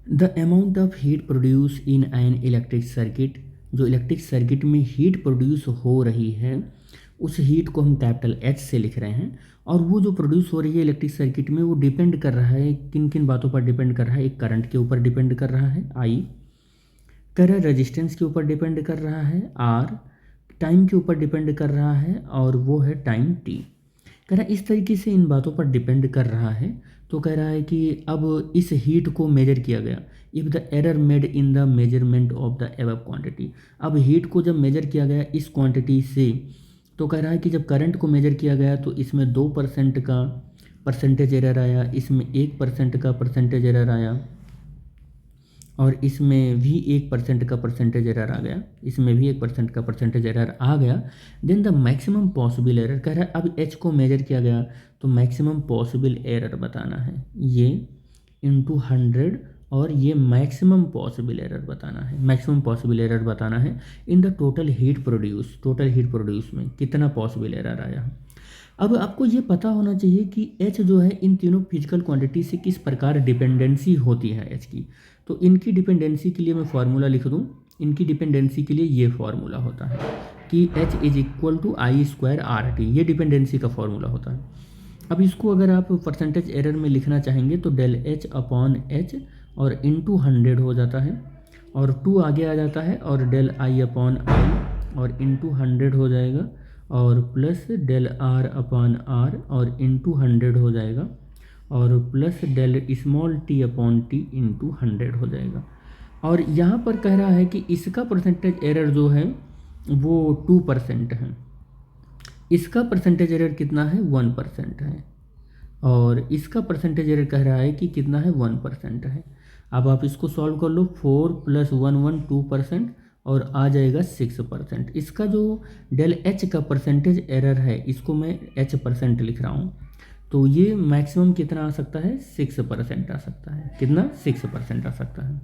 The amount of heat produce in an electric circuit, जो electric circuit में heat produce हो रही है उस हीट को हम कैपिटल एच से लिख रहे हैं। और वो जो प्रोड्यूस हो रही है इलेक्ट्रिक सर्किट में वो डिपेंड कर रहा है किन किन बातों पर डिपेंड कर रहा है। एक करंट के ऊपर डिपेंड कर रहा है आई, कह रहा है रेजिस्टेंस के ऊपर डिपेंड कर रहा है आर, टाइम के ऊपर डिपेंड कर रहा है और वो है टाइम टी। कह रहा है इस तरीके से इन बातों पर डिपेंड कर रहा है। तो कह रहा है कि अब इस हीट को मेजर किया गया, if the error made in the measurement of the above quantity. अब हीट को जब मेजर किया गया इस क्वांटिटी से, तो कह रहा है कि जब करंट को मेजर किया गया तो इसमें 2% का परसेंटेज एरर आया, इसमें 1% का परसेंटेज एरर आया और इसमें भी 1% का परसेंटेज एरर आ गया, इसमें भी 1% का परसेंटेज एरर आ गया। Then the maximum possible error, कह रहा है अब एच को मेजर किया गया तो मैक्सिमम पॉसिबल एरर बताना है, ये इंटू 100 और ये मैक्सिमम पॉसिबल एरर बताना है, मैक्सिमम पॉसिबल एरर बताना है in the total heat produce, total heat produce में कितना पॉसिबल एरर आया। अब आपको ये पता होना चाहिए कि एच जो है इन तीनों फिजिकल क्वांटिटी से किस प्रकार डिपेंडेंसी होती है एच की। तो इनकी डिपेंडेंसी के लिए मैं फार्मूला लिख दूँ, इनकी डिपेंडेंसी के लिए ये फार्मूला होता है कि H is equal to I square R T, ये डिपेंडेंसी का फार्मूला होता है। अब इसको अगर आप परसेंटेज एरर में लिखना चाहेंगे तो डेल एच अपॉन एच और इंटू 100 हो जाता है और 2 आगे आ जाता है और डेल आई अपॉन आई और इंटू 100 हो जाएगा और plus del R upon R और इंटू 100 हो जाएगा और plus del small T upon T into 100 हो जाएगा। और यहाँ पर कह रहा है कि इसका परसेंटेज एरर जो है वो 2% है, इसका परसेंटेज एरर कितना है 1% है और इसका परसेंटेज एरर कह रहा है कि कितना है 1% है। अब आप इसको सॉल्व कर लो, 4 + 1 1 2% और आ जाएगा 6%। इसका जो डेल एच का परसेंटेज एरर है इसको मैं h% लिख रहा हूँ, तो ये मैक्सिमम कितना आ सकता है 6% आ सकता है। कितना 6% आ सकता है।